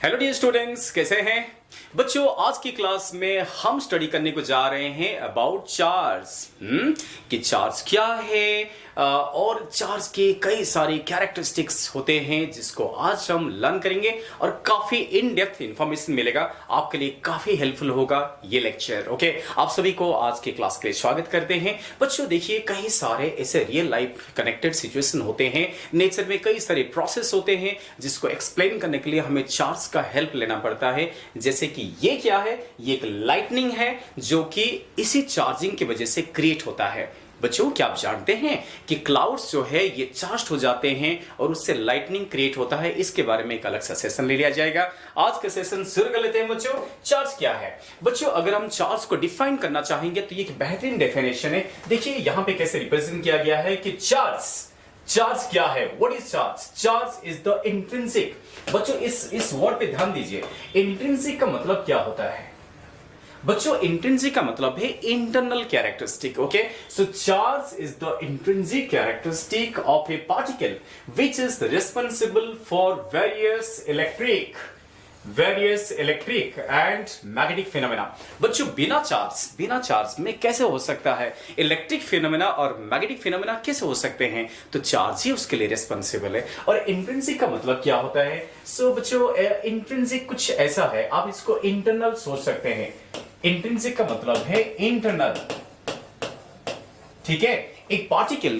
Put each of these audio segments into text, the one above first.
Hello dear students, कैसे हैं बच्चों। आज की क्लास में हम स्टडी करने को जा रहे हैं अबाउट चार्ज कि चार्ज क्या है और चार्ज के कई सारे कैरेक्टरिस्टिक्स होते हैं जिसको आज हम लर्न करेंगे और काफी इन डेप्थ इंफॉर्मेशन मिलेगा। आपके लिए काफी हेल्पफुल होगा ये लेक्चर। ओके, आप सभी को आज की क्लास के लिए स्वागत करते हैं। बच्चों देखिए, कई सारे ऐसे रियल लाइफ कनेक्टेड सिचुएशन होते हैं, नेचर में कई सारे प्रोसेस होते हैं जिसको एक्सप्लेन करने के लिए हमें चार्ज का हेल्प लेना पड़ता है। जैसे कि ये क्या है, ये एक लाइटनिंग है जो कि इसी चार्जिंग की वजह से क्रिएट होता है। बच्चों क्या आप जानते हैं कि क्लाउड्स जो है ये चार्ज हो जाते हैं और उससे लाइटनिंग क्रिएट होता है। इसके बारे में एक अलग सा सेशन ले लिया जाएगा। आज का सेशन शुरू कर लेते हैं बच्चों। चार्ज क्या है बच्चों, अगर हम चार्ज को डिफाइन करना चाहेंगे तो ये एक बेहतरीन डेफिनेशन है। देखिए यहां पे कैसे रिप्रेजेंट किया गया है कि चार्ज क्या है। What is charge? Charge is the intrinsic. बच्चों इस वर्ड पे ध्यान दीजिए। इंट्रिंसिक का मतलब क्या होता है बच्चों? इंट्रिंसिक का मतलब है internal characteristic. Okay, so charge is the intrinsic characteristic of A particle which is responsible for various electric and magnetic phenomena. बच्चों बिना चार्ज में कैसे हो सकता है इलेक्ट्रिक फिनोमेना और मैग्नेटिक फिनोमेना कैसे हो सकते हैं? तो चार्ज ही उसके लिए रिस्पांसिबल है। और इंट्रिंसिक का मतलब क्या होता है? सो बच्चों इंट्रिंसिक कुछ ऐसा है, आप इसको इंटरनल सोच सकते हैं। इंट्रिंसिक का मतलब है इंटरनल, ठीक है। एक पार्टिकल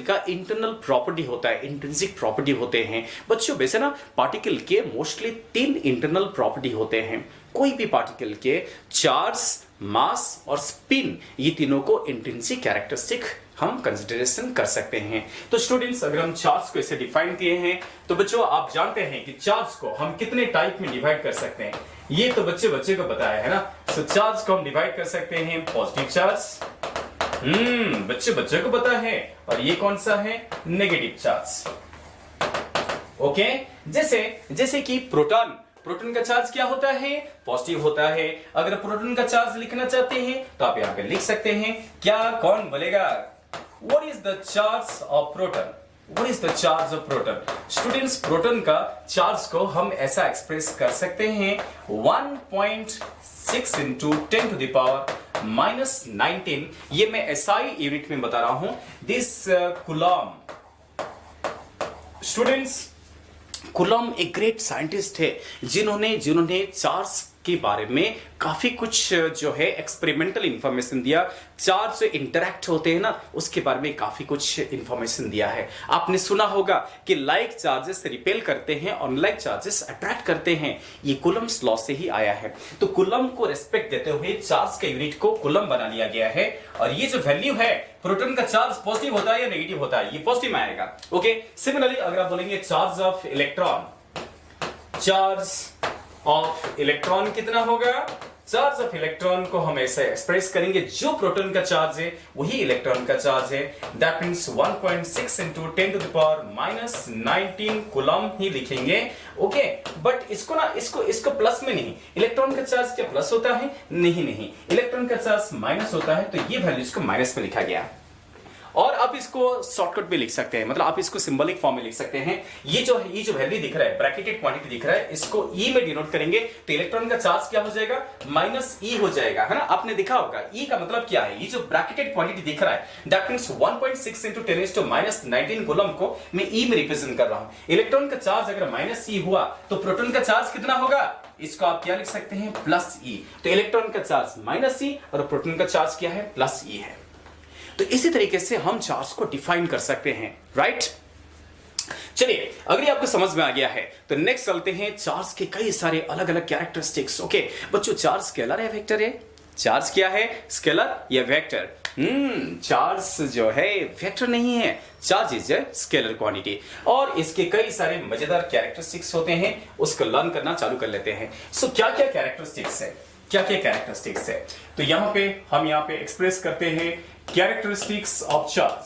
का इंटरनल प्रॉपर्टी होता है, इंट्रिंसिक प्रॉपर्टी होते हैं। बच्चों वैसे ना पार्टिकल के मोस्टली 3 इंटरनल प्रॉपर्टी होते हैं। कोई भी पार्टिकल के चार्ज, मास और स्पिन, ये तीनों को इंट्रिंसिक कैरेक्टरिस्टिक हम कंसीडरेशन कर सकते हैं। तो स्टूडेंट्स अगर हम चार्ज को ऐसे डिफाइन किए हैं तो बच्चों आप जानते हैं कि चार्ज को हम कितने टाइप में डिवाइड कर सकते हैं। ये तो बच्चे को बताया है ना। सो चार्ज को हम डिवाइड कर सकते हैं पॉजिटिव चार्ज, बच्चे को पता है, और ये कौन सा है? Negative charge. ओके, जैसे कि प्रोटॉन का चार्ज क्या होता है? पॉजिटिव होता है। अगर प्रोटॉन का चार्ज लिखना चाहते हैं तो आप यहां पे लिख सकते हैं। क्या कौन बोलेगा? What is the charge of proton? What is the charge of proton? Students proton का चार्ज को हम ऐसा एक्सप्रेस कर सकते हैं 1.6 into 10 to the power -19। ये मैं SI यूनिट में बता रहा हूं। This coulomb. स्टूडेंट्स कूलम एक ग्रेट साइंटिस्ट है जिन्होंने चार्ज के बारे में काफी कुछ जो है एक्सपेरिमेंटल इंफॉर्मेशन दिया। चार्ज जो इंटरैक्ट होते हैं ना उसके बारे में काफी कुछ इंफॉर्मेशन दिया है। आपने सुना होगा कि लाइक चार्जेस रिपेल करते हैं और अनलाइक चार्जेस अट्रैक्ट करते हैं। ये कूलम्स लॉ से ही आया है। तो कूलम को रेस्पेक्ट देते हुए चार्ज के यूनिट को कूलम बना लिया गया है। और ये जो वैल्यू है, प्रोटॉन का चार्ज पॉजिटिव होता है या नेगेटिव होता है? ये पॉजिटिव में आएगा। ओके, सिमिलरली अगर आप बोलेंगे चार्ज ऑफ इलेक्ट्रॉन कितना होगा? चार्ज ऑफ इलेक्ट्रॉन को हम ऐसे एक्सप्रेस करेंगे, जो प्रोटॉन का चार्ज है वही इलेक्ट्रॉन का चार्ज है। That means 1.6 into 10 to the power -19 coulomb ही लिखेंगे। ओके, बट इसको प्लस में नहीं। इलेक्ट्रॉन का चार्ज क्या प्लस होता है? नहीं, इलेक्ट्रॉन का चार्ज माइनस होता है। तो ये वैल्यू इसको माइनस में लिखा गया। और आप इसको शॉर्टकट में लिख सकते हैं, मतलब आप इसको सिंबॉलिक फॉर्म में लिख सकते हैं। ये जो वैल्यू दिख रहा है, ब्रैकेटेड क्वांटिटी दिख रहा है, इसको E में डिनोट करेंगे तो इलेक्ट्रॉन का चार्ज क्या हो जाएगा? -E हो जाएगा, है ना। आपने देखा होगा E का मतलब क्या है। ये जो ब्रैकेटेड क्वांटिटी दिख रहा है दैट मींस 1.6 into 10 - 19 कूलम को मैं E में रिप्रेजेंट कर रहा हूं। इलेक्ट्रॉन का चार्ज अगर -E हुआ तो प्रोटॉन का चार्ज कितना होगा? इसको आप क्या लिख सकते हैं? +E। तो इलेक्ट्रॉन का चार्ज -E और प्रोटॉन का चार्ज क्या है? +E है। तो इसी तरीके से हम चार्ज को डिफाइन कर सकते हैं, राइट। चलिए अगर ये आपको समझ में आ गया है तो नेक्स्ट चलते हैं चार्ज के कई सारे अलग अलग कैरेक्टरिस्टिक्स। ओके बच्चों, चार्ज स्केलर या वेक्टर है? चार्ज क्या है, स्केलर या वेक्टर? चार्ज जो है वेक्टर नहीं है, charge is a scalar quantity. और इसके कई सारे मजेदार कैरेक्टरिस्टिक्स होते हैं, उसको लर्न करना चालू कर लेते हैं। सो क्या क्या कैरेक्टरिस्टिक्स है? तो यहां पे हम एक्सप्रेस करते हैं characteristics of charge.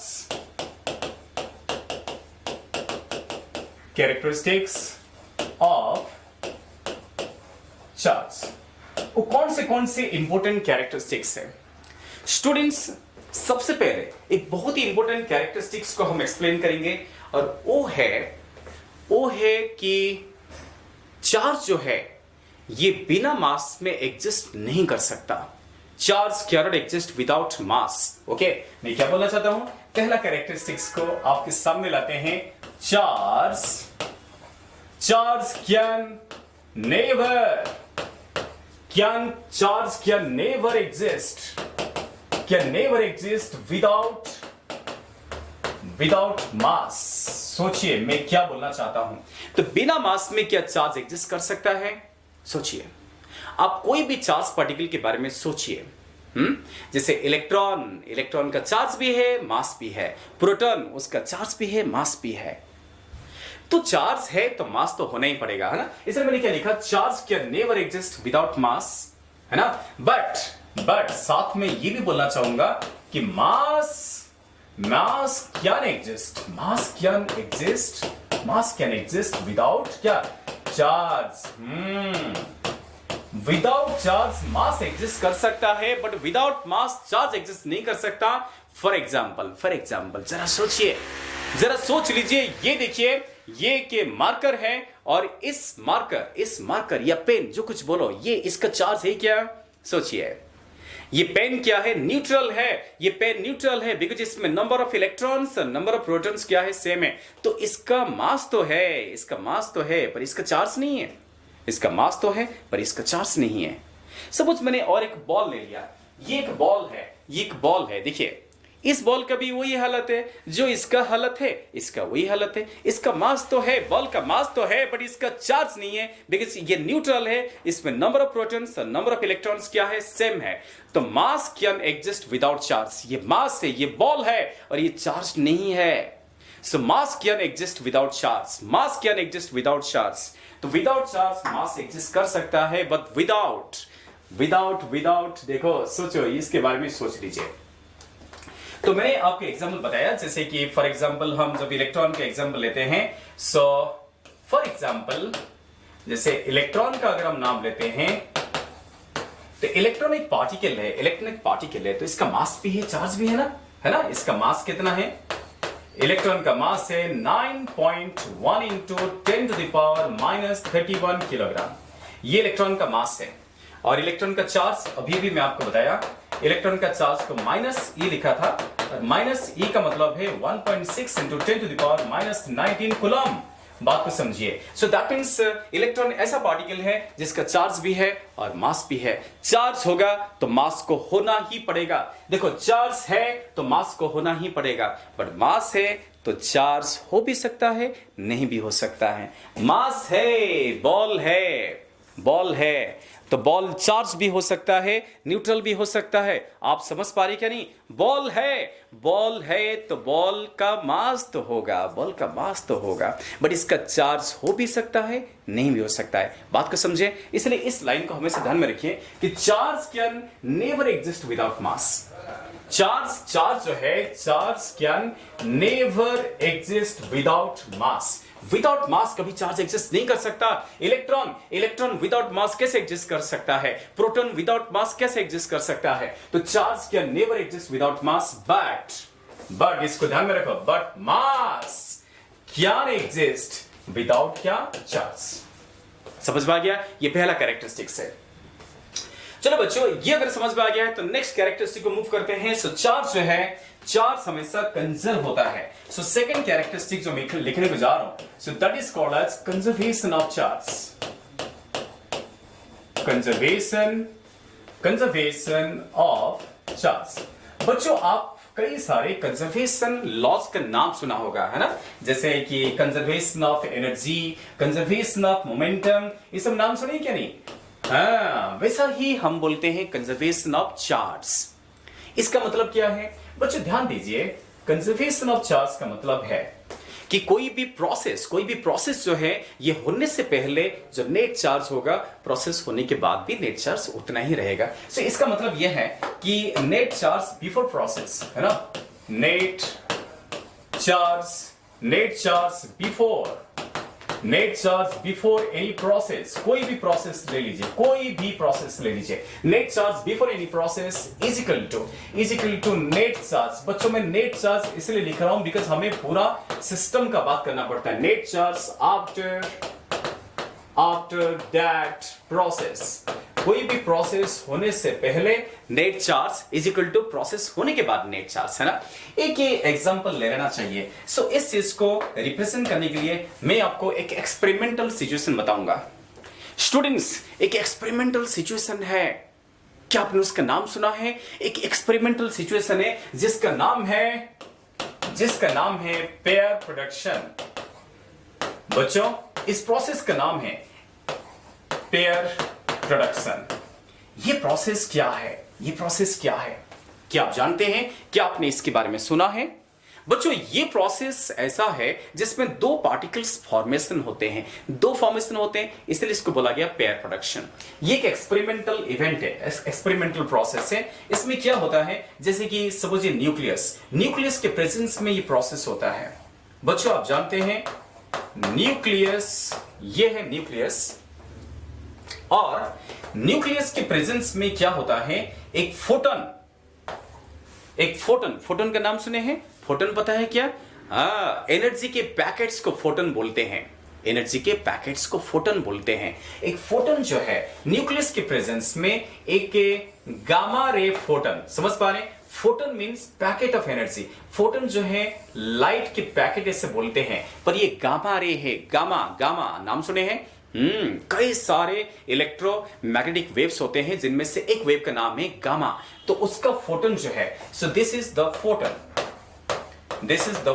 Characteristics of charge वो कौन से इंपॉर्टेंट कैरेक्टरिस्टिक्स है? स्टूडेंट्स सबसे पहले एक बहुत ही इंपॉर्टेंट कैरेक्टरिस्टिक्स को हम एक्सप्लेन करेंगे और वो है कि चार्ज जो है ये बिना मास में एग्जिस्ट नहीं कर सकता। चार्ज कैनॉट एग्जिस्ट विदाउट मास। ओके, मैं क्या बोलना चाहता हूं, पहला कैरेक्टरिस्टिक्स को आपके सामने लाते हैं। Charge can never exist without mass. सोचिए मैं क्या बोलना चाहता हूं। तो बिना मास में क्या चार्ज एग्जिस्ट कर सकता है? सोचिए, आप कोई भी चार्ज पार्टिकल के बारे में सोचिए। जैसे इलेक्ट्रॉन का चार्ज भी है, मास भी है। प्रोटॉन, उसका चार्ज भी है, मास भी है। तो चार्ज है तो मास तो होना ही पड़ेगा, है ना। इसलिए मैंने क्या लिखा, charge can never exist without mass, है ना। बट साथ में ये भी बोलना चाहूंगा कि मास कैन एग्जिस्ट विदाउट क्या, charge. Without charge mass exist कर सकता है, but without mass charge exist नहीं कर सकता। फॉर एग्जाम्पल जरा सोच लीजिए। ये देखिए, ये के मार्कर है और इस मार्कर या पेन, जो कुछ बोलो, ये इसका चार्ज है क्या? सोचिए, ये पेन क्या है? न्यूट्रल है। ये पेन न्यूट्रल है बिकॉज इसमें नंबर ऑफ इलेक्ट्रॉन्स और नंबर ऑफ प्रोटॉन्स क्या है, सेम है। तो इसका मास तो है पर इसका चार्ज नहीं है। इसका मास तो है पर इसका चार्ज नहीं है। सपोज मैंने और एक बॉल ले लिया। ये एक बॉल है। देखिए, इस बॉल का भी वही हालत है जो इसका हालत है, इसका वही हालत है। इसका मास तो है, बॉल का मास तो है, बट इसका चार्ज नहीं है बिकॉज ये न्यूट्रल है। इसमें नंबर ऑफ प्रोटॉन्स और नंबर ऑफ इलेक्ट्रॉन्स क्या है, सेम है। तो मास कैन एग्जिस्ट विदाउट चार्ज। ये मास है, ये बॉल है और ये चार्ज नहीं है। So mass can exist without charge. तो विदाउट चार्ज मास एग्जिस्ट कर सकता है, बट विदाउट देखो, सोचो, इसके बारे में सोच लीजिए। तो मैंने आपको एग्जांपल बताया, जैसे कि फॉर एग्जांपल हम जब इलेक्ट्रॉन का एग्जांपल लेते हैं। सो फॉर एग्जांपल, जैसे इलेक्ट्रॉन का अगर हम नाम लेते हैं, तो इलेक्ट्रॉन एक पार्टिकल है, तो इसका मास भी है, चार्ज भी है ना। इसका मास कितना है? इलेक्ट्रॉन का मास है 9.1 इंटू 10⁻³ किलोग्राम। ये इलेक्ट्रॉन का मास है। और इलेक्ट्रॉन का चार्ज अभी भी मैं आपको बताया, इलेक्ट्रॉन का चार्ज को -e लिखा था। -e का मतलब है 1.6 इंटू 10⁻⁻19 कूलम। बात को समझिए। सो दैट मींस इलेक्ट्रॉन ऐसा पार्टिकल है जिसका चार्ज भी है और मास भी है। चार्ज होगा तो मास को होना ही पड़ेगा। देखो, चार्ज है तो मास को होना ही पड़ेगा, बट मास है तो चार्ज हो भी सकता है, नहीं भी हो सकता है। मास है, बॉल है तो बॉल चार्ज भी हो सकता है, न्यूट्रल भी हो सकता है। आप समझ पा रही क्या नहीं? बॉल है तो बॉल का मास तो होगा, बट इसका चार्ज हो भी सकता है, नहीं भी हो सकता है। बात को समझे। इसलिए इस लाइन को हमेशा ध्यान में रखिए कि charge can never exist without mass. Charge जो है, charge can never exist without mass. Without mass कभी चार्ज एग्जिस्ट नहीं कर सकता। इलेक्ट्रॉन विदाउट मास कैसे एग्जिस्ट कर सकता है? प्रोटॉन विदाउट मास कैसे एग्जिस्ट कर सकता है? तो charge can never exist without mass, but इसको ध्यान में रखो, but mass can exist without क्या, चार्ज। समझ में आ गया? ये पहला कैरेक्टरिस्टिक्स है। चलो बच्चों, ये अगर समझ में आ गया है तो नेक्स्ट कैरेक्टरिस्टिक को मूव करते हैं। सो चार्ज जो है, चार्ज हमेशा कंजर्व होता है। सो सेकंड कैरेक्टरिस्टिक जो मैं लिखने को जा रहा हूं, so that is called as conservation of charge. Conservation of charge. बच्चों, आप कई सारे कंजर्वेशन लॉज का नाम सुना होगा, है ना। जैसे कि conservation of energy, conservation of momentum, ये सब नाम सुने क्या नहीं? हाँ, वैसा ही हम बोलते हैं कंजर्वेशन ऑफ चार्ज। इसका मतलब क्या है? बच्चों ध्यान दीजिए, कंजर्वेशन ऑफ चार्ज का मतलब है कि कोई भी प्रोसेस जो है, ये होने से पहले जो नेट चार्ज होगा, प्रोसेस होने के बाद भी नेट चार्ज उतना ही रहेगा। सो इसका मतलब यह है कि नेट चार्ज बिफोर प्रोसेस, है ना। Net charge before any process. कोई भी प्रोसेस ले लीजिए, net charge before any process is equal to net charge. बच्चों, मैं नेट चार्ज इसलिए लिख रहा हूं बिकॉज हमें पूरा सिस्टम का बात करना पड़ता है। Net charge after after that process, कोई भी प्रोसेस होने से पहले net charge is equal to process होने के बाद नेट चार्ज, है ना। एक ये एग्जांपल ले लेना चाहिए। सो इस चीज को रिप्रेजेंट करने के लिए मैं आपको एक एक्सपेरिमेंटल सिचुएशन बताऊंगा। स्टूडेंट्स, एक एक्सपेरिमेंटल सिचुएशन है, क्या आपने उसका नाम सुना है? एक एक्सपेरिमेंटल सिचुएशन है जिसका नाम है पेयर प्रोडक्शन। बच्चों, इस प्रोसेस का नाम है पेयर प्रोडक्शन। ये प्रोसेस क्या है? क्या आप जानते हैं? क्या आपने इसके बारे में सुना है? बच्चों, ये प्रोसेस ऐसा है जिसमें दो पार्टिकल्स फॉर्मेशन होते हैं, इसलिए इसको बोला गया पेयर प्रोडक्शन। ये एक एक्सपेरिमेंटल इवेंट है, एक्सपेरिमेंटल प्रोसेस है। इसमें क्या होता है, जैसे कि सपोज ये न्यूक्लियस के प्रेजेंस में ये प्रोसेस होता है। बच्चों, आप जानते हैं ये है न्यूक्लियस, और न्यूक्लियस के प्रेजेंस में क्या होता है, एक फोटोन का नाम सुने हैं? फोटोन पता है क्या? एनर्जी के पैकेट्स को फोटोन बोलते हैं। एक फोटोन जो है न्यूक्लियस के प्रेजेंस में एक गामा रे फोटोन, समझ पा रहे हैं? Photon means packet of energy. Photon जो है लाइट के पैकेट ऐसे बोलते हैं, पर ये गामा रे है। गामा नाम सुने हैं? कई सारे इलेक्ट्रोमैग्नेटिक वेव्स होते हैं, जिनमें से एक वेव का नाम है गामा। तो उसका फोटोन जो है, so this is the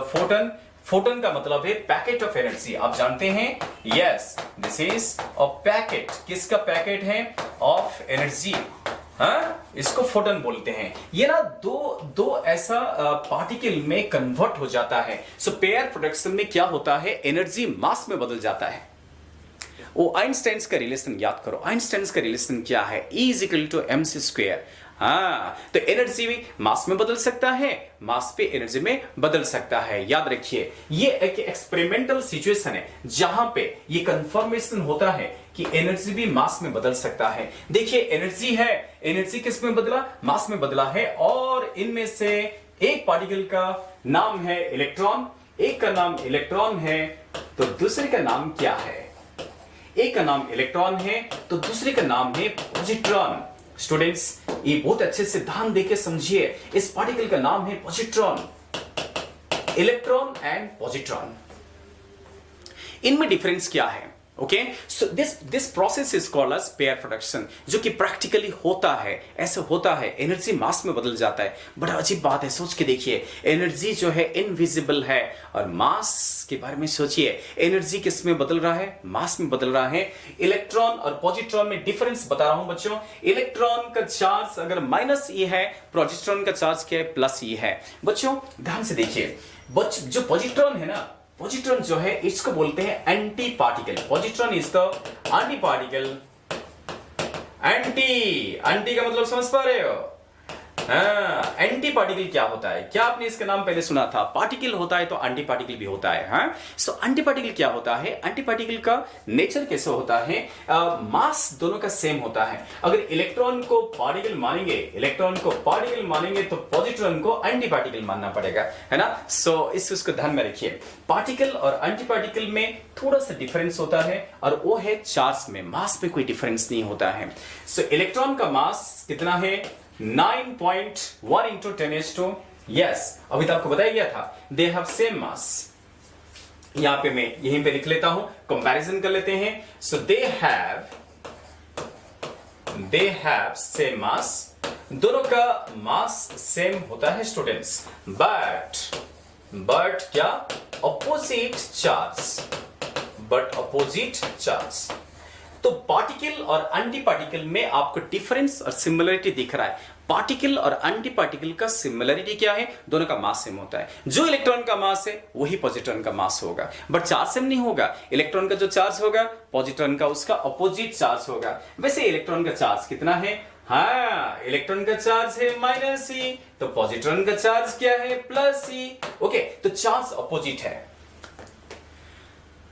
photon. Photon का मतलब है पैकेट ऑफ एनर्जी। आप जानते हैं, yes, this is a packet. किसका पैकेट है? Of energy. इसको फोटोन बोलते हैं। ये ना दो ऐसा पार्टिकल में कन्वर्ट हो जाता है। सो पेयर प्रोडक्शन में क्या होता है, एनर्जी मास में बदल जाता है। वो आइंस्टाइन का रिलेशन याद करो। आइंस्टाइन का रिलेशन क्या है? E is equal to mc square. तो एनर्जी भी मास में बदल सकता है, मास पे एनर्जी में बदल सकता है। याद रखिए, ये एक एक्सपेरिमेंटल सिचुएशन है जहां पे ये कंफर्मेशन होता है कि एनर्जी भी मास में बदल सकता है। देखिए, एनर्जी किस में बदला? मास में बदला है। और इनमें से एक पार्टिकल का नाम है इलेक्ट्रॉन, एक का नाम इलेक्ट्रॉन है, तो दूसरे का नाम क्या है? एक का नाम इलेक्ट्रॉन है तो दूसरे का नाम है पॉजिट्रॉन। स्टूडेंट्स, ये बहुत अच्छे से ध्यान देके समझिए। इस पार्टिकल का नाम है पॉजिट्रॉन। इलेक्ट्रॉन एंड पॉजिट्रॉन, इनमें डिफरेंस क्या है? Okay, so this process is called as pair production, जो कि प्रैक्टिकली होता है। ऐसे होता है, एनर्जी मास में बदल जाता है। बड़ा अजीब बात है, सोच के देखिए। एनर्जी जो है इनविजिबल है, और मास के बारे में सोचिए, एनर्जी किस में बदल रहा है? मास में बदल रहा है। इलेक्ट्रॉन और पॉजिट्रॉन में डिफरेंस बता रहा हूं बच्चों। इलेक्ट्रॉन का चार्ज अगर -e है, पॉजिट्रॉन का चार्ज क्या है? +e है। बच्चों, ध्यान से देखिए, जो पॉजिट्रॉन है ना, पॉजिट्रॉन जो है इसको बोलते हैं anti particle. Positron is the anti particle. Anti का मतलब समझ पा रहे हो? एंटी पार्टिकल क्या होता है? क्या आपने इसका नाम पहले सुना था? पार्टिकल होता है तो एंटी पार्टिकल भी होता है। सो एंटी पार्टिकल क्या होता है? एंटी पार्टिकल का नेचर कैसे होता है? मास दोनों का सेम होता है। अगर इलेक्ट्रॉन को पार्टिकल मानेंगे तो पॉजिट्रॉन को एंटी पार्टिकल मानना पड़ेगा, है ना। सो इस उसको ध्यान में रखिए। पार्टिकल और एंटी पार्टिकल में थोड़ा सा डिफरेंस होता है, और वो है चार्ज में। मास में कोई डिफरेंस नहीं होता है। सो इलेक्ट्रॉन का मास कितना है? 9.1 into 10⁻²। यस, अभी तो आपको बताया गया था, दे हैव सेम मास। यहां पे मैं यहीं पे लिख लेता हूं, कंपैरिजन कर लेते हैं। सो दे हैव सेम मास। दोनों का मास सेम होता है स्टूडेंट्स, बट क्या? Opposite charge. तो पार्टिकल और एंटी पार्टिकल में आपको डिफरेंस और सिमिलरिटी दिख रहा है। पार्टिकल और एंटी पार्टिकल का सिमिलरिटी क्या है? दोनों का मास सेम होता है। जो इलेक्ट्रॉन का मास है वही पॉजिट्रॉन का मास होगा, बट चार्ज सेम नहीं होगा। इलेक्ट्रॉन का जो चार्ज होगा, पॉजिट्रॉन का उसका अपोजिट चार्ज होगा। वैसे इलेक्ट्रॉन का चार्ज कितना है? इलेक्ट्रॉन का चार्ज है -e, तो पॉजिट्रॉन का चार्ज क्या है? +e। ओके, तो चार्ज अपोजिट है।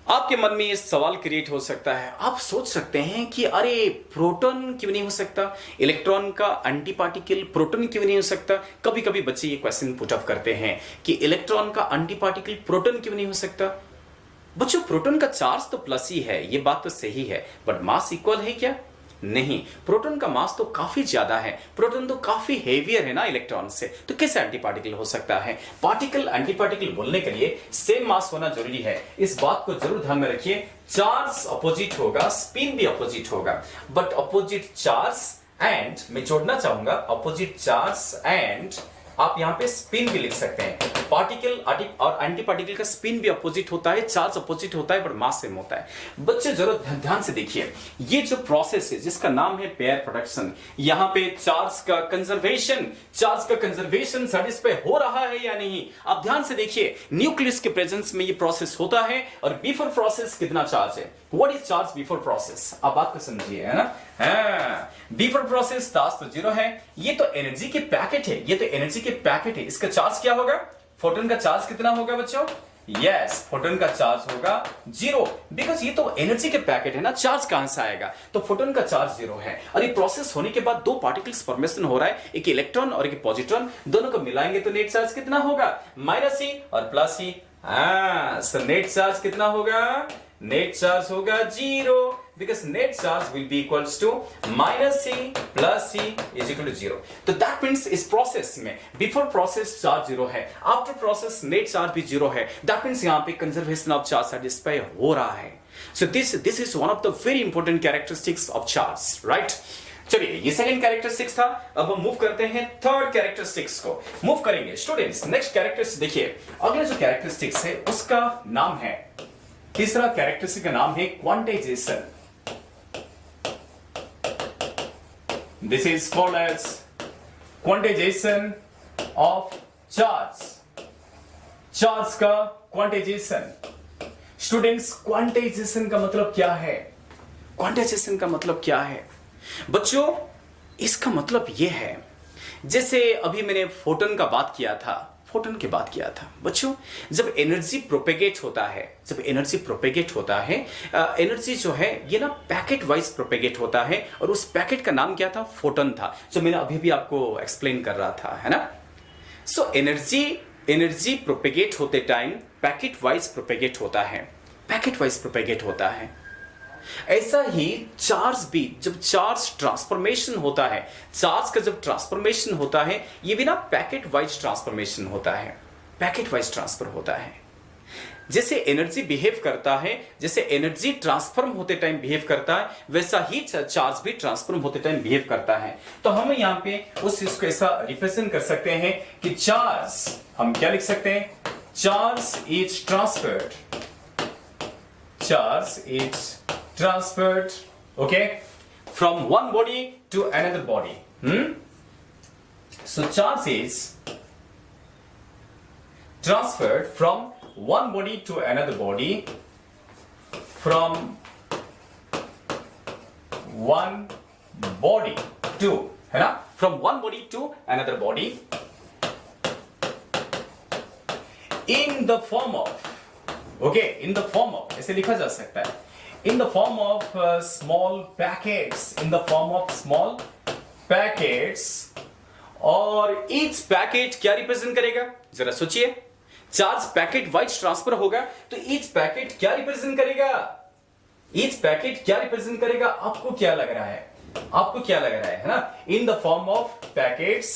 आपके मन में ये सवाल क्रिएट हो सकता है, आप सोच सकते हैं कि अरे प्रोटॉन क्यों नहीं हो सकता? इलेक्ट्रॉन का एंटी पार्टिकल प्रोटॉन क्यों नहीं हो सकता? कभी कभी बच्चे ये क्वेश्चन पुट अप करते हैं कि इलेक्ट्रॉन का एंटी पार्टिकल प्रोटॉन क्यों नहीं हो सकता? बच्चों प्रोटॉन का चार्ज तो प्लस ही है, ये बात तो सही है, बट मास इक्वल है क्या? नहीं, प्रोटॉन का मास तो काफी ज्यादा है, प्रोटॉन तो काफी हेवियर है ना इलेक्ट्रॉन से, तो कैसे एंटी पार्टिकल हो सकता है? पार्टिकल एंटी पार्टिकल बोलने के लिए सेम मास होना जरूरी है, इस बात को जरूर ध्यान में रखिए। चार्ज अपोजिट होगा, स्पिन भी अपोजिट होगा, बट अपोजिट चार्ज एंड, मैं जोड़ना चाहूंगा अपोजिट चार्ज एंड, आप यहां पे स्पिन भी लिख सकते हैं। पार्टिकल और एंटी पार्टिकल का स्पिन भी अपोजिट होता है, चार्ज अपोजिट होता है, पर मास सेम होता है। बच्चे जरूर ध्यान से देखिए, ये जो प्रोसेस है जिसका नाम है पेयर प्रोडक्शन, यहां पे चार्ज का कंजर्वेशन सेटिस्फाई हो रहा है या नहीं, आप ध्यान से देखिए। न्यूक्लियस के प्रेजेंस में ये प्रोसेस होता है, और बिफोर प्रोसेस कितना चार्ज है? What is charge before process? आप बात को समझिए, है ना। बिफोर प्रोसेस चार्ज तो 0 है, ये तो एनर्जी के पैकेट है, इसका चार्ज क्या होगा? फोटोन का चार्ज कितना होगा बच्चों? यस, फोटोन का चार्ज होगा 0, बिकॉज ये तो एनर्जी के पैकेट है ना, चार्ज कहां से आएगा? तो फोटोन का चार्ज 0 है, और ये प्रोसेस होने के बाद 2 पार्टिकल्स फॉर्मेशन हो रहा है, एक इलेक्ट्रॉन और एक पॉजिट्रॉन, दोनों को मिलाएंगे तो नेट चार्ज कितना होगा? -e और +e। सो नेट चार्ज कितना होगा? नेट चार्ज होगा 0, because net charge will be equals to -e plus e is equal to 0. तो that means इस प्रोसेस में before process चार्ज 0 है, after process net charge भी 0 है, that means यहाँ पे conservation of charge satisfy हो रहा है। So this is one of the very important characteristics of charge, right? चलिए, ये सेकंड कैरेक्टरिस्टिक्स था, अब हम मूव करते हैं थर्ड कैरेक्टरिस्टिक्स को मूव करेंगे। स्टूडेंट्स, नेक्स्ट कैरेक्टरिस्टिक्स देखिए, अगला जो कैरेक्टरिस्टिक्स है उसका नाम है, तीसरा कैरेक्टरिस्टिक का नाम है quantization. This is called as quantization of charge. Charge का क्वांटाइजेशन। स्टूडेंट्स, क्वांटाइजेशन का मतलब क्या है? क्वांटाइजेशन का मतलब क्या है बच्चों? इसका मतलब यह है, जैसे अभी मैंने फोटोन का बात किया था, बच्चों, जब एनर्जी प्रोपेगेट होता है, एनर्जी जो है ये ना पैकेट वाइज प्रोपेगेट होता है, और उस पैकेट का नाम क्या था? फोटोन था, जो मैंने अभी भी आपको एक्सप्लेन कर रहा था, है ना। सो एनर्जी प्रोपेगेट होते टाइम पैकेट वाइज प्रोपेगेट होता है, ऐसा ही चार्ज भी, जब चार्ज ट्रांसफॉर्मेशन होता है, चार्ज का जब ट्रांसफॉर्मेशन होता है, ये भी ना पैकेट वाइज ट्रांसफॉर्मेशन होता है, पैकेट वाइज ट्रांसफर होता है। जैसे एनर्जी बिहेव करता है, जैसे एनर्जी ट्रांसफॉर्म होते टाइम बिहेव करता है, वैसा ही चार्ज भी ट्रांसफॉर्म होते टाइम बिहेव करता है। तो हम यहाँ पे उस चीज को ऐसा रिप्रेजेंट कर सकते हैं कि चार्ज, हम क्या लिख सकते हैं? Charge is transferred, okay, from one body to another body. So charge is transferred from one body to another body, from one body to, है ना, from one body to another body, in the form of, okay, in the form of, ऐसे लिखा जा सकता है, in the form of small packets, और each packet क्या represent करेगा? जरा सोचिए, चार्ज पैकेट वाइज ट्रांसफर होगा, तो each पैकेट क्या रिप्रेजेंट करेगा? आपको क्या लग रहा है, है ना? in the form of packets,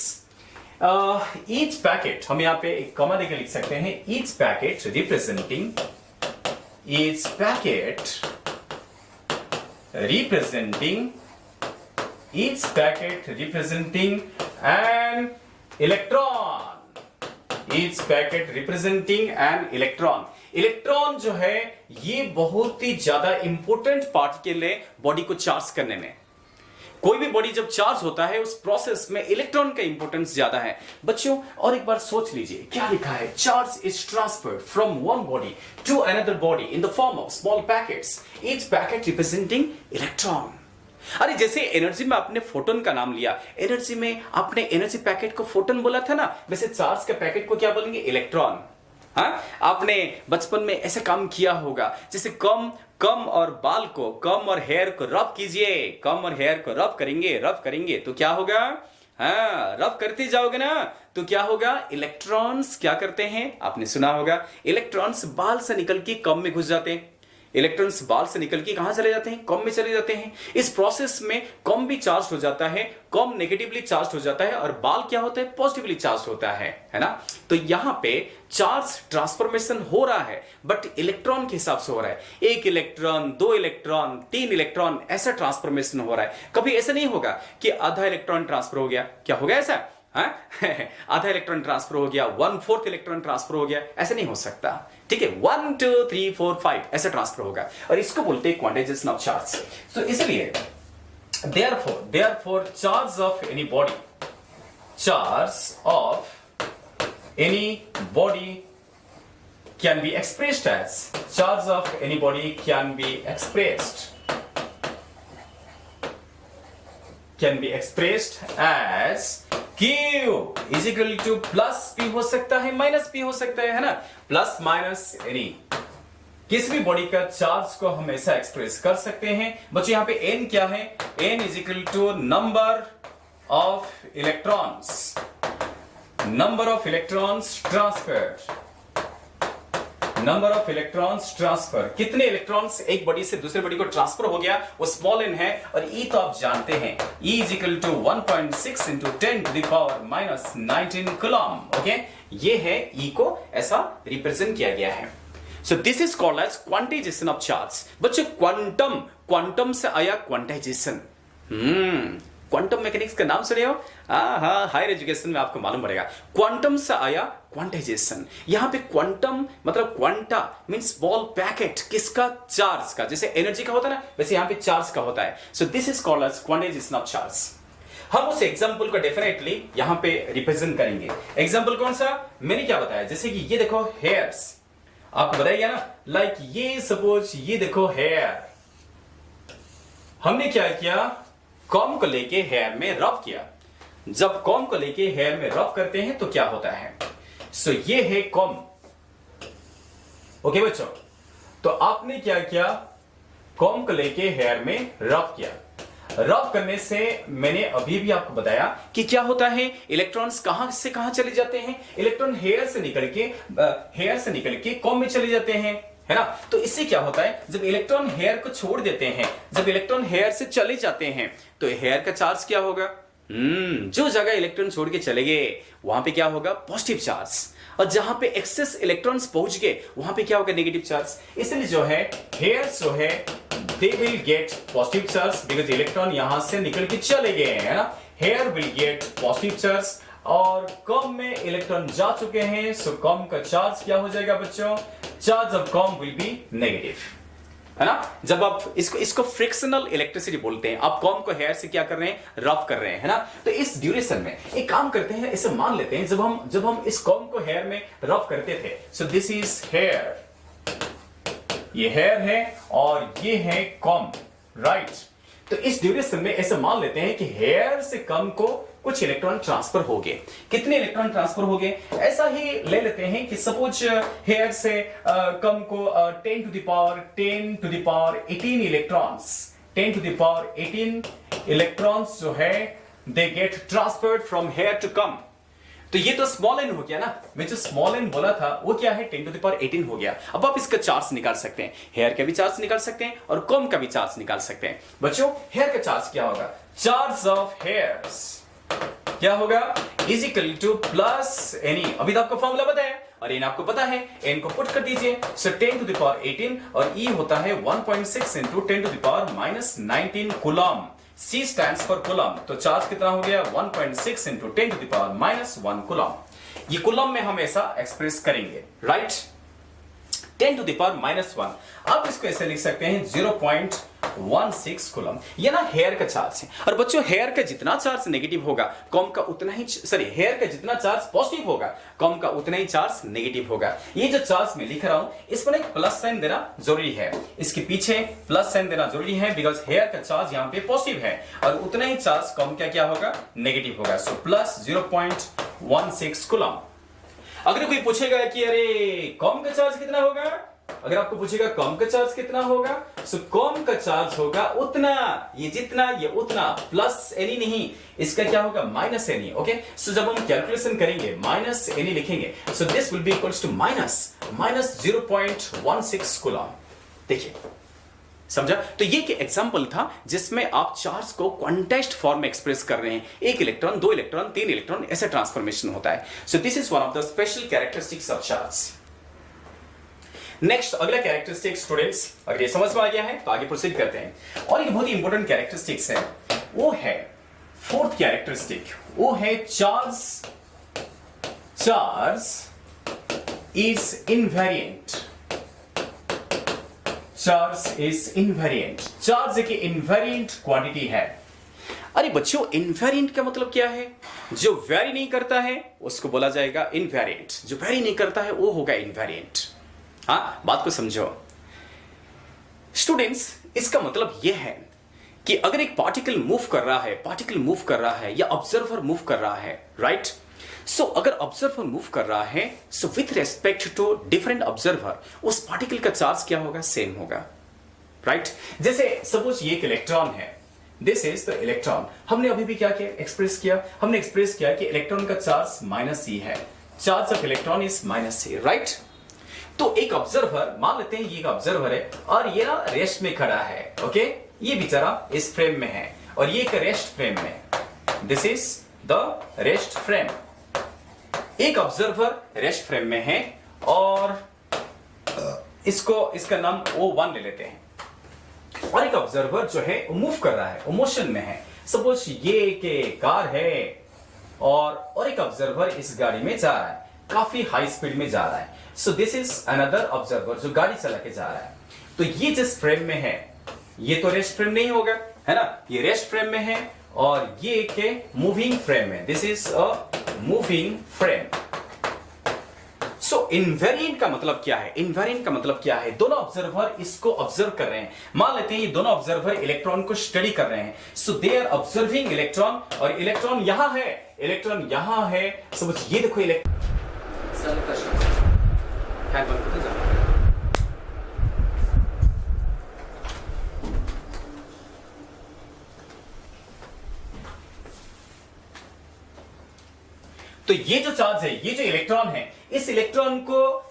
each packet, हम यहाँ पे एक कॉमा देकर लिख सकते हैं, each packet representing an electron. Electron जो है ये बहुत ही ज्यादा इंपॉर्टेंट पार्टिकल है बॉडी को चार्ज करने में। कोई भी बॉडी जब चार्ज होता है उस प्रोसेस में इलेक्ट्रॉन का इंपॉर्टेंस ज्यादा है बच्चों। और एक बार सोच लीजिए क्या लिखा है, charge is transferred from one body to another body in the form of small packets, each packet representing electron. अरे जैसे एनर्जी में आपने फोटोन का नाम लिया, एनर्जी में आपने एनर्जी पैकेट को फोटोन बोला था ना, वैसे चार्ज के पैकेट को क्या बोलेंगे? इलेक्ट्रॉन। हाँ, आपने बचपन में ऐसे काम किया होगा, जैसे कम और बाल को, कम और हेयर को रब कीजिए, कम और हेयर को रब करेंगे तो क्या होगा? हाँ, रब करते जाओगे ना तो क्या होगा, इलेक्ट्रॉन्स क्या करते हैं, आपने सुना होगा, इलेक्ट्रॉन्स बाल से निकल के कॉम में घुस जाते हैं। इलेक्ट्रॉन्स बाल से निकल के कहां चले जाते हैं, कॉम में चले जाते हैं। इस प्रोसेस में कॉम भी चार्ज हो जाता है, कॉम नेगेटिवली चार्ज हो जाता है और बाल क्या होता है, पॉजिटिवली चार्ज होता है ना। तो यहां पे चार्ज ट्रांसफॉर्मेशन हो रहा है बट इलेक्ट्रॉन के हिसाब से हो रहा है। 1 इलेक्ट्रॉन, 2 इलेक्ट्रॉन, 3 इलेक्ट्रॉन, ऐसा ट्रांसफॉर्मेशन हो रहा है। कभी ऐसा नहीं होगा कि आधा इलेक्ट्रॉन ट्रांसफर हो गया, क्या हो गया ऐसा, आधा इलेक्ट्रॉन ट्रांसफर हो गया, 1/4 इलेक्ट्रॉन ट्रांसफर हो गया, ऐसा नहीं हो सकता। ठीक है, 1 2 3 4 5 ऐसा ट्रांसफर होगा और इसको बोलते हैं क्वांटाइजेशन ऑफ चार्ज। तो इसलिए therefore charge of any body can be expressed as Q is equal to plus P हो सकता है, माइनस P हो सकता है ना, प्लस माइनस एनी। किसी भी बॉडी का चार्ज को हम ऐसा एक्सप्रेस कर सकते हैं। बच्चों यहाँ पे n क्या है, n is equal to number of electrons transfer, कितने इलेक्ट्रॉन्स एक बॉडी से दूसरे बॉडी को ट्रांसफर हो गया, वो स्मॉल n है। और E तो आप जानते हैं, E is equal to 1.6 into 10 to the power minus 19 coulomb. Okay, ये है E को ऐसा रिप्रेजेंट किया गया है। So this is called as quantization of charge. बच्चों क्वांटम से आया क्वांटाइजेशन। क्वांटम मैकेनिक्स का नाम सुने हो, हाँ, हायर एजुकेशन में आपको मालूम पड़ेगा। क्वांटम से आया क्वांटाइजेशन। यहां पे क्वांटम मतलब क्वांटा मींस बॉल पैकेट, किसका, चार्ज का। जैसे एनर्जी का होता है ना, वैसे यहां पे चार्ज का होता है। So this is called as quantization of charge. हम उस एग्जांपल को डेफिनेटली यहां पे रिप्रेजेंट करेंगे। एग्जांपल कौन सा, मैंने क्या बताया, जैसे कि ये देखो हेयर्स, आपको बताया ना, लाइक ये सपोज ये देखो हेयर, हमने क्या किया, कॉम को लेके हेयर में रब किया। जब कॉम को लेके हेयर में रब करते हैं तो क्या होता है, सो ये है कॉम। ओके बच्चों, तो आपने क्या किया, कॉम को लेके हेयर में रब किया। रब करने से मैंने अभी भी आपको बताया कि क्या होता है, इलेक्ट्रॉन्स कहां से कहां चले जाते हैं, इलेक्ट्रॉन हेयर से निकल के कॉम में चले जाते हैं, है ना। तो इससे क्या होता है, जब इलेक्ट्रॉन हेयर को छोड़ देते हैं, जब इलेक्ट्रॉन हेयर से चले जाते हैं तो हेयर का चार्ज क्या होगा, जो जगह इलेक्ट्रॉन छोड़ के चले गए वहां पे क्या होगा, पॉजिटिव चार्ज। और जहां पे एक्सेस इलेक्ट्रॉन्स पहुंच गए वहां पे क्या होगा, नेगेटिव चार्ज। इसलिए जो है हेयर्स जो है they will get positive charge because electron यहां से निकल के चले गए हैं, है ना। Hair will get positive charge और कॉम में इलेक्ट्रॉन जा चुके हैं, सो कॉम का चार्ज क्या हो जाएगा बच्चों, charge of com will be negative, है ना। जब आप इसको फ्रिक्शनल इलेक्ट्रिसिटी बोलते हैं, आप कॉम को हेयर से क्या कर रहे हैं, रब कर रहे हैं, है ना। तो इस ड्यूरेशन में एक काम करते हैं, इसे मान लेते हैं, जब हम इस कॉम को हेयर में रब करते थे, सो दिस इज हेयर, ये हेयर है और ये है कॉम, राइट। तो इस ड्यूरेशन में ऐसे मान लेते हैं कि हेयर से कम को कुछ इलेक्ट्रॉन ट्रांसफर हो गए। कितने इलेक्ट्रॉन ट्रांसफर हो गए, ऐसा ही ले लेते हैं कि सपोज हेयर से कम को 10 to the power 18 electrons, 10 to the power 18 electrons जो है they get transferred from hair to comb. तो ये तो स्मॉल n हो गया ना, मैं जो स्मॉल n बोला था वो क्या है, 10 टू द पावर 18 हो गया। अब आप इसका चार्ज निकाल सकते हैं, हेयर का भी चार्ज निकाल सकते हैं और कॉम का भी चार्ज निकाल सकते हैं। बच्चों हेयर का चार्ज क्या होगा, चार्ज ऑफ हेयर्स क्या होगा, is equal two plus any. अभी तो आपको फॉर्मूला पता है और एन आपको पता है, एन को पुट कर दीजिए, सो 10 टू द पावर 18 और ई होता है 1.6 into 10 to the power minus 19 coulomb. C stands for coulomb, तो चार्ज कितना हो गया, 1.6 into 10 to the power minus 1 coulomb. ये कूलम में हम ऐसा एक्सप्रेस करेंगे, right, 10 to the power minus 1। आप इसको ऐसे लिख सकते हैं 0.16 कूलम। ये ना हेयर का चार्ज है। और बच्चों हेयर का जितना चार्ज नेगेटिव होगा कॉम का उतना ही, सॉरी हेयर का जितना चार्ज पॉजिटिव होगा कॉम का उतना ही चार्ज नेगेटिव होगा। ये जो चार्ज मैं लिख रहा हूं इस पर एक प्लस साइन देना जरूरी है, इसके पीछे प्लस साइन देना जरूरी है बिकॉज हेयर का चार्ज यहां पे पॉजिटिव है और उतना ही चार्ज कॉम का क्या होगा, नेगेटिव होगा। So plus 0.16 coulomb. अगर कोई पूछेगा कि अरे कॉम का चार्ज कितना होगा, अगर आपको पूछेगा कॉम का चार्ज कितना होगा, सो कॉम का चार्ज होगा उतना, ये जितना ये उतना, प्लस एनी नहीं, इसका क्या होगा माइनस एनी। ओके, सो जब हम कैलकुलेशन करेंगे माइनस एनी लिखेंगे, so this will be equals to minus 0.16 coulomb. देखिए समझा? तो ये एक एग्जांपल था जिसमें आप चार्ज को क्वांटाइज्ड फॉर्म में एक्सप्रेस कर रहे हैं, एक इलेक्ट्रॉन, दो इलेक्ट्रॉन, तीन इलेक्ट्रॉन, ऐसे ट्रांसफॉर्मेशन होता है। So this is one of the special characteristics of charge. Next अगला कैरेक्टरिस्टिक स्टूडेंट्स, अगर ये समझ में आ गया है तो आगे प्रोसीड करते हैं। और एक बहुत ही इंपॉर्टेंट कैरेक्टरिस्टिक्स है, वो है फोर्थ कैरेक्टरिस्टिक, वो है charge is invariant. Charge is invariant, charge एक इनवेरिएंट क्वांटिटी है। अरे बच्चों इनवेरिएंट का मतलब क्या है? जो वेरी नहीं करता है उसको बोला जाएगा इनवेरिएंट, जो वेरी नहीं करता है वो होगा इनवेरिएंट। हाँ, बात को समझो स्टूडेंट्स, इसका मतलब यह है कि अगर एक पार्टिकल मूव कर रहा है या ऑब्जर्वर मूव कर रहा है, राइट? सो अगर ऑब्जर्वर मूव कर रहा है, so with respect to different observer उस पार्टिकल का चार्ज क्या होगा? सेम होगा, राइट? जैसे सपोज ये एक इलेक्ट्रॉन है, दिस इज द इलेक्ट्रॉन। हमने अभी भी क्या किया? एक्सप्रेस किया कि इलेक्ट्रॉन का चार्ज माइनस ई है, charge of electron is minus E, right? तो एक ऑब्जर्वर, मान लेते हैं ये एक ऑब्जर्वर है और ये ना रेस्ट में खड़ा है, ओके? ये बेचारा इस फ्रेम में है और ये एक रेस्ट फ्रेम में, this is the rest frame. एक ऑब्जर्वर रेस्ट फ्रेम में है और इसका नाम O1 ले लेते हैं, और एक ऑब्जर्वर जो है वो मूव कर रहा है, वो मोशन में है। सपोज ये एक कार है और एक ऑब्जर्वर इस गाड़ी में जा रहा है, काफी हाई स्पीड में जा रहा है। So this is another observer जो गाड़ी चला के जा रहा है। तो ये जिस फ्रेम में है, ये तो रेस्ट फ्रेम नहीं होगा, है ना? ये रेस्ट फ्रेम में है और ये एक मूविंग फ्रेम है, this is a moving frame. So invariant का मतलब क्या है? इनवेरिएंट का मतलब क्या है? दोनों ऑब्जर्वर इसको ऑब्जर्व कर रहे हैं। मान लेते हैं ये दोनों ऑब्जर्वर इलेक्ट्रॉन को स्टडी कर रहे हैं, सो दे आर ऑब्जर्विंग इलेक्ट्रॉन, और इलेक्ट्रॉन यहां है, इलेक्ट्रॉन यहां है। सपोज ये देखो तो ये जो चार्ज है, ये जो इलेक्ट्रॉन है, इस इलेक्ट्रॉन को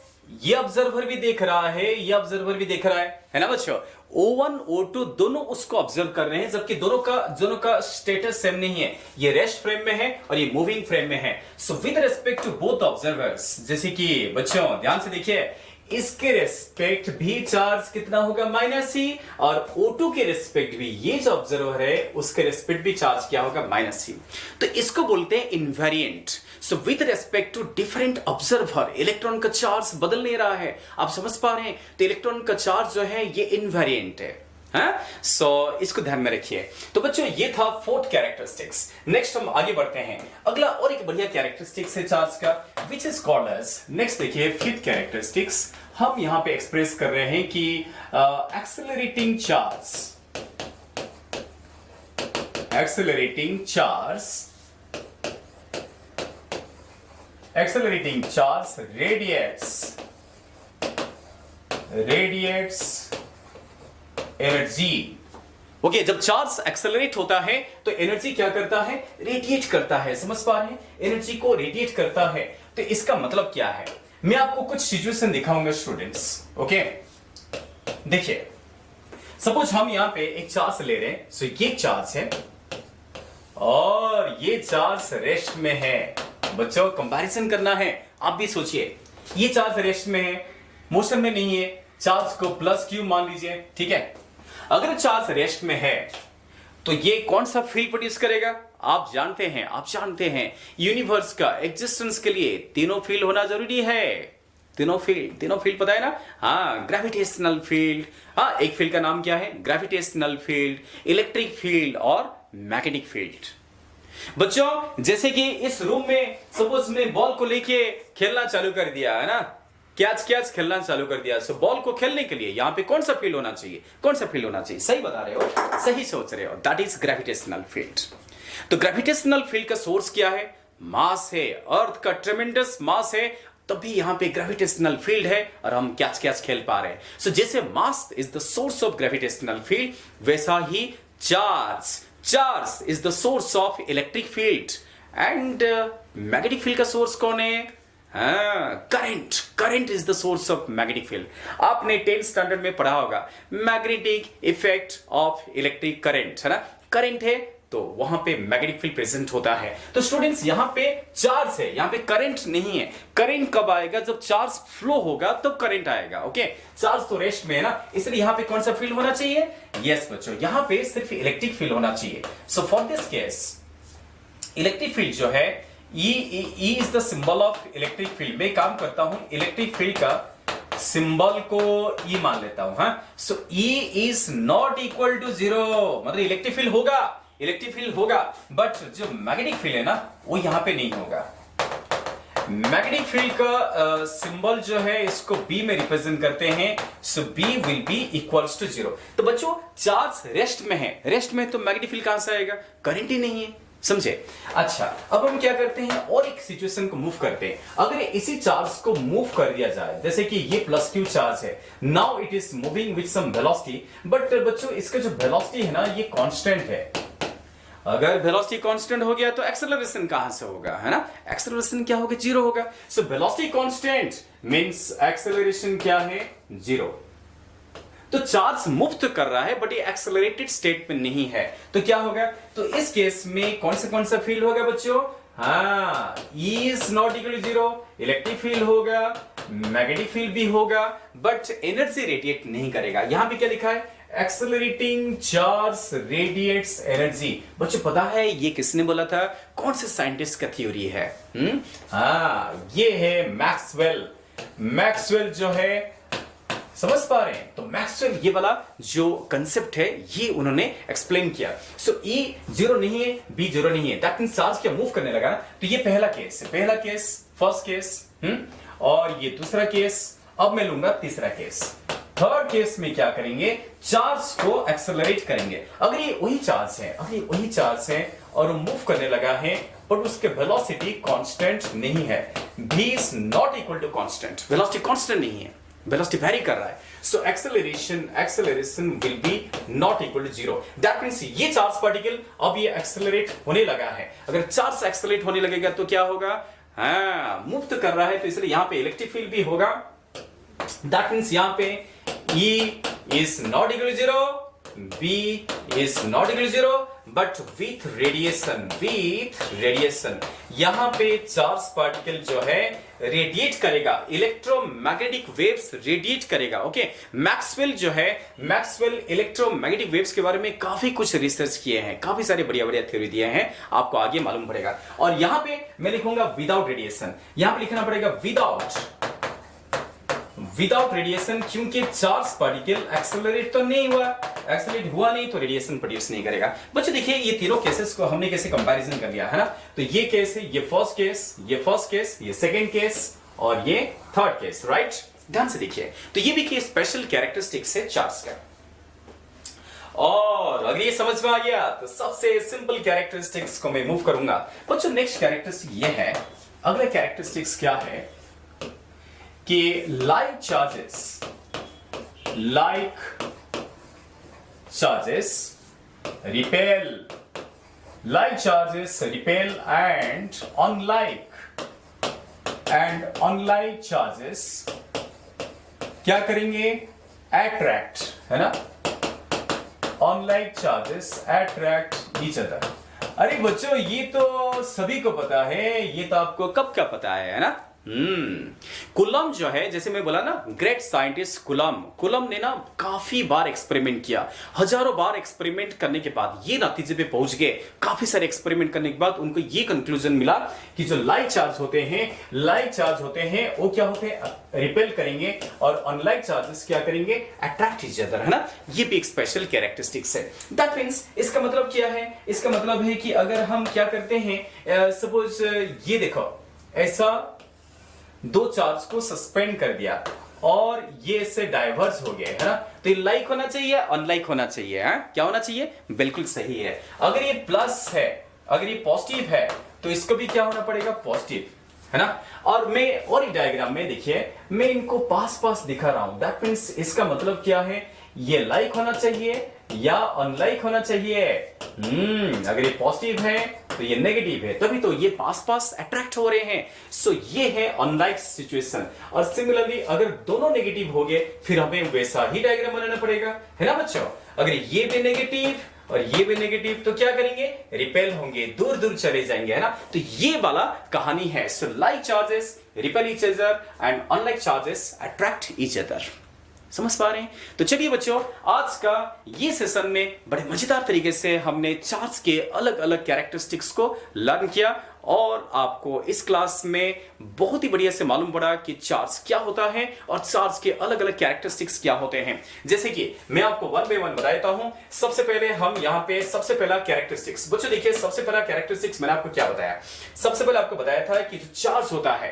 ये ऑब्जर्वर भी देख रहा है, ये ऑब्जर्वर भी देख रहा है ना बच्चों? O1 O2 दोनों उसको ऑब्जर्व कर रहे हैं, जबकि दोनों का स्टेटस सेम नहीं है। ये रेस्ट फ्रेम में है और ये मूविंग फ्रेम में है। So with respect to both observers, जैसे कि बच्चों ध्यान से देखिए, इसके रेस्पेक्ट भी चार्ज कितना होगा? माइनस ही, और O2 के रेस्पेक्ट भी, ये जो ऑब्जर्वर है उसके रेस्पेक्ट भी चार्ज क्या होगा? माइनस ही। तो इसको बोलते हैं invariant. So with respect to different observer electron का चार्ज बदल नहीं रहा है, आप समझ पा रहे हैं? तो इलेक्ट्रॉन का चार्ज जो है ये इनवेरिएंट है। सो इसको ध्यान में रखिए। तो बच्चों ये था फोर्थ कैरेक्टरिस्टिक्स। नेक्स्ट हम आगे बढ़ते हैं, अगला और एक बढ़िया कैरेक्टरिस्टिक्स है चार्ज का, which is called as, next देखिए फिफ्थ कैरेक्टरिस्टिक्स। हम यहां पे एक्सप्रेस कर रहे हैं कि accelerating charge radiates energy. Okay, जब चार्ज एक्सेलरेट होता है तो एनर्जी क्या करता है? रेडिएट करता है। समझ पा रहे हैं? एनर्जी को रेडिएट करता है। तो इसका मतलब क्या है? मैं आपको कुछ सिचुएशन दिखाऊंगा स्टूडेंट्स। ओके, देखिए सपोज हम यहां पे एक चार्ज ले रहे हैं, सो ये चार्ज है और ये चार्ज रेस्ट में है। बच्चों कंपैरिजन करना है, आप भी सोचिए, ये चार्ज रेस्ट में है, मोशन में नहीं है, चार्ज को प्लस क्यू मान लीजिए, ठीक है? अगर चार्ज रेस्ट में है तो ये कौन सा फील्ड प्रोड्यूस करेगा? आप जानते हैं यूनिवर्स का एग्जिस्टेंस के लिए तीनों फील्ड होना जरूरी है। तीनों फील्ड पता है ना? हाँ, ग्रेविटेशनल फील्ड, हाँ एक फील्ड का नाम क्या है? ग्रेविटेशनल फील्ड, इलेक्ट्रिक फील्ड और मैग्नेटिक फील्ड। बच्चों जैसे कि इस रूम में सपोज मैं बॉल को लेके खेलना चालू कर दिया है ना, कैच खेलना चालू कर दिया। सो बॉल को खेलने के लिए यहां पे कौन सा फील्ड होना चाहिए? सही बता रहे हो, सही सोच रहे हो, दैट इज ग्रेविटेशनल फील्ड। तो ग्रेविटेशनल फील्ड का सोर्स क्या है? मास है, अर्थ का ट्रेमेंडस मास है, तभी यहां पे ग्रेविटेशनल फील्ड है और हम कैच खेल पा रहे हैं। सो जैसे mass is the source of gravitational field, वैसा ही charge is the source of electric field. And magnetic field का सोर्स कौन है? Current is the source of magnetic field. आपने 10th स्टैंडर्ड में पढ़ा होगा magnetic effect of electric current, है ना। करंट है तो वहां पे मैग्नेटिक फील्ड प्रेजेंट होता है। तो स्टूडेंट्स यहां पे चार्ज है, यहां पे करंट नहीं है। करंट कब आएगा? जब चार्ज फ्लो होगा तब करंट आएगा। ओके, चार्ज तो रेस्ट में है ना, इसलिए यहां पे कौन सा फील्ड होना चाहिए? यस बच्चों, यहां पे सिर्फ इलेक्ट्रिक फील्ड होना चाहिए। So for this case electric field जो है E is the symbol of electric field. मैं काम करता हूं इलेक्ट्रिक फील्ड का सिंबल को E मान लेता हूं। हाँ, so E is not equal to 0, मतलब इलेक्ट्रिक फील्ड होगा बट जो मैग्नेटिक फील्ड है ना वो यहां पे नहीं होगा। मैग्नेटिक फील्ड का सिंबल जो है इसको B में रिप्रेजेंट करते हैं। So B will be equals to 0। तो बच्चों चार्ज रेस्ट में है, रेस्ट में तो मैग्नेटिक फील्ड कहां से आएगा? करंट ही नहीं है, समझे। अच्छा, अब हम क्या करते हैं और एक सिचुएशन को मूव करते हैं। अगर इसी चार्ज को मूव कर दिया जाए, जैसे कि ये +q चार्ज है, now it is moving with some velocity, but बच्चों इसका जो वेलोसिटी है ना ये कांस्टेंट है। अगर वेलोसिटी कांस्टेंट हो गया तो एक्सेलरेशन कहां से होगा, है ना। एक्सेलरेशन क्या होगा? 0 होगा। So velocity constant means acceleration क्या है? 0। तो चार्ज मुक्त कर रहा है बट ये एक्सेलरेटेड स्टेट में नहीं है, तो क्या होगा? तो इस केस में कौन सा फील्ड होगा बच्चों? हाँ, E is not equal to 0, electric field होगा, मैग्नेटिक फील्ड भी होगा, बट एनर्जी रेडिएट नहीं करेगा। यहां पे क्या लिखा है? Accelerating charge radiates energy. बच्चों पता है ये किसने बोला था? कौन से साइंटिस्ट का थ्योरी है? हाँ, ये है मैक्सवेल जो है, समझ पा रहे हैं? तो मैक्सवेल ये वाला जो कंसेप्ट है ये उन्होंने एक्सप्लेन किया। सो E 0 नहीं है, B 0 नहीं है, दैट मींस चार्ज क्या मूव करने लगा ना। तो ये पहला केस है, फर्स्ट केस, और ये दूसरा केस। अब मैं लूंगा तीसरा केस। थर्ड केस में क्या करेंगे? चार्ज को एक्सेलरेट करेंगे। अगर ये वही चार्ज है और मूव करने लगा है बट उसके वेलोसिटी कांस्टेंट नहीं है, V is not equal to constant, velocity constant नहीं है, वेलोसिटी वेरी कर रहा है। So acceleration will be not equal to 0। That means ये चार्ज पार्टिकल अब ये एक्सेलरेट होने लगा है। अगर चार्ज एक्सेलरेट होने लगेगा तो क्या होगा? हाँ, मुक्त कर रहा है तो इसलिए यहां पे इलेक्ट्रिक फील्ड भी होगा। दैट मींस यहां पे E is not equal to 0, B is not equal to 0, but with radiation यहां पे चार्ज पार्टिकल जो है रेडिएट करेगा, इलेक्ट्रोमैग्नेटिक वेव्स रेडिएट करेगा। ओके, मैक्सवेल इलेक्ट्रोमैग्नेटिक वेव्स के बारे में काफी कुछ रिसर्च किए हैं, काफी सारे बढ़िया थ्योरी दिए हैं, आपको आगे मालूम पड़ेगा। और यहां पे मैं लिखूंगा विदाउट रेडिएशन, यहां पे लिखना पड़ेगा विदाउट रेडिएशन, क्योंकि चार्ज पार्टिकल एक्सेलरेट हुआ नहीं तो रेडिएशन प्रोड्यूस नहीं करेगा। बच्चों देखिए ये तीनों केसेस को हमने कैसे कंपैरिजन कर लिया है ना। तो ये केस है, ये फर्स्ट केस, ये सेकंड केस और ये थर्ड केस, राइट। ध्यान से देखिए, तो ये भी की स्पेशल कैरेक्टरिस्टिक्स है चार्ज का। और अगर ये समझ में आ गया तो सबसे सिंपल कैरेक्टरिस्टिक्स को मैं मूव करूंगा। बच्चों नेक्स्ट कैरेक्टरिस्टिक ये है, अगला कैरेक्टरिस्टिक्स क्या है कि like charges repel, like charges repel and unlike charges क्या करेंगे? attract, है ना। unlike charges attract each other। अरे बच्चों ये तो सभी को पता है, ये तो आपको कब क्या पता है ना। कुलम जो है, जैसे मैं बोला ना, ग्रेट साइंटिस्ट कुलम ने ना काफी बार एक्सपेरिमेंट किया, हजारों बार एक्सपेरिमेंट करने के बाद ये नतीजे पे पहुंच गए। काफी सारे एक्सपेरिमेंट करने के बाद उनको ये कंक्लूजन मिला कि जो लाइक चार्ज होते हैं वो क्या होते हैं? रिपेल करेंगे, और अनलाइक चार्जेस क्या करेंगे? अट्रैक्ट ईच अदर, है ना। ये भी एक स्पेशल कैरेक्टरिस्टिक्स है। दैट मींस इसका मतलब क्या है? इसका मतलब है कि अगर हम क्या करते हैं, सपोज ये देखो, ऐसा दो चार्ज को सस्पेंड कर दिया और ये इससे डाइवर्स हो गया, है ना। तो ये लाइक होना चाहिए, अनलाइक होना चाहिए, है? क्या होना चाहिए? बिल्कुल सही है। अगर ये प्लस है, अगर ये पॉजिटिव है तो इसको भी क्या होना पड़ेगा? पॉजिटिव। है ना। और मैं और एक डायग्राम में देखिए मैं इनको पास पास दिखा रहा हूं, दैट मीन्स इसका मतलब क्या है, ये लाइक होना चाहिए या अनलाइक होना चाहिए। अगर ये पॉजिटिव है तो ये नेगेटिव है, तभी तो ये पास पास अट्रैक्ट हो रहे हैं। सो ये है अनलाइक सिचुएशन। और सिमिलरली अगर दोनों नेगेटिव हो गए फिर हमें वैसा ही डायग्राम बनाना पड़ेगा, है ना बच्चों। अगर ये भी नेगेटिव और ये भी नेगेटिव तो क्या करेंगे, रिपेल होंगे, दूर दूर चले जाएंगे, है ना। तो ये वाला कहानी है। So like charges repel each other and unlike charges attract each other. समझ पा रहे हैं। तो चलिए बच्चों, आज का ये सेशन में बड़े मजेदार तरीके से हमने चार्ज के अलग अलग कैरेक्टरिस्टिक्स को लर्न किया और आपको इस क्लास में बहुत ही बढ़िया से मालूम पड़ा कि चार्ज क्या होता है और चार्ज के अलग अलग कैरेक्टरिस्टिक्स क्या होते हैं। जैसे कि मैं आपको वन बाय वन बताता हूं। सबसे पहले हम यहां पे सबसे पहला कैरेक्टरिस्टिक्स, बच्चों देखिए सबसे पहला कैरेक्टरिस्टिक्स मैंने आपको क्या बताया। सबसे पहले आपको बताया था कि जो चार्ज होता है,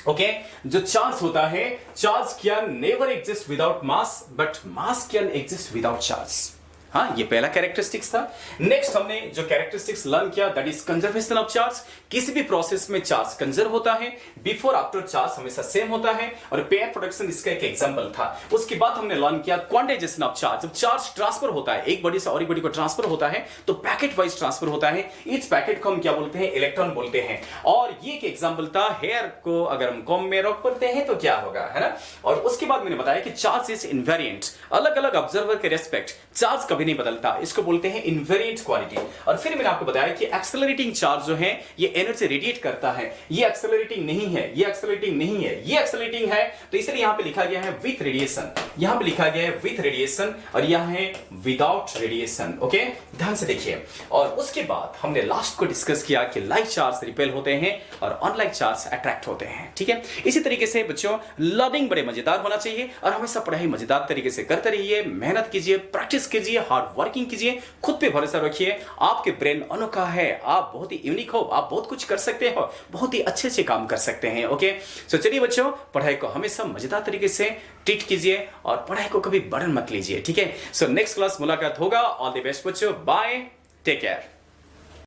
ओके जो चार्ज होता है, charge can never exist without mass but mass can exist without charge. हाँ, ये पहला कैरेक्टरिस्टिक्स था। नेक्स्ट हमने जो कैरेक्टरिस्टिक्स लर्न किया that is conservation of charge. किसी भी प्रोसेस में चार्ज कंजर्व होता है, बिफोर आफ्टर चार्ज हमेशा सेम होता है और पेयर प्रोडक्शन इसका एक एग्जांपल था। उसके बाद हमने लर्न किया क्वांटाइजेशन ऑफ चार्ज। जब चार्ज ट्रांसफर होता है, एक बॉडी से और एक बॉडी को ट्रांसफर होता है तो पैकेट वाइज ट्रांसफर होता है। इस पैकेट को हम क्या बोलते हैं, इलेक्ट्रॉन बोलते हैं। और ये एक एग्जांपल था, हेयर को अगर हम कॉम्ब में रख पड़ते हैं तो क्या होगा, है ना। और उसके बाद मैंने बताया कि चार्ज इज इनवेरिएंट। अलग अलग ऑब्जर्वर के रेस्पेक्ट चार्ज कभी नहीं बदलता, इसको बोलते हैं इनवेरिएंट क्वांटिटी। और फिर मैंने आपको बताया कि एक्सेलरेटिंग चार्ज जो है ये एनर्जी रेडिएट करता है। ये एक्सेलरेटिंग नहीं है, ये एक्सेलरेटिंग नहीं है, ये एक्सेलरेटिंग है, तो इसलिए यहां पे लिखा गया है विथ रेडिएशन। यहां पे लिखा गया है विथ रेडिएशन और यहां है विदाउट रेडिएशन। ओके, ध्यान से देखिए। और उसके बाद हमने लास्ट को डिस्कस किया कि लाइक चार्ज रिपेल होते हैं और अनलाइक चार्ज अट्रैक्ट होते हैं। ठीक है, इसी तरीके से बच्चों लर्निंग बड़े मजेदार होना चाहिए और हमेशा पढ़ाई मजेदार तरीके से करते रहिए, मेहनत कीजिए, प्रैक्टिस कीजिए, हार्ड वर्किंग कीजिए, खुद पे भरोसा रखिए। आपके ब्रेन अनोखा है, आप बहुत ही यूनिक हो, आप बहुत कुछ कर सकते हो, बहुत ही अच्छे से काम कर सकते हैं। ओके, सो चलिए बच्चों, पढ़ाई को हमेशा मजेदार तरीके से ट्रीट कीजिए और पढ़ाई को कभी बर्डन मत लीजिए। ठीक है, सो नेक्स्ट क्लास मुलाकात होगा। ऑल द बेस्ट बच्चों, बाय, टेक केयर।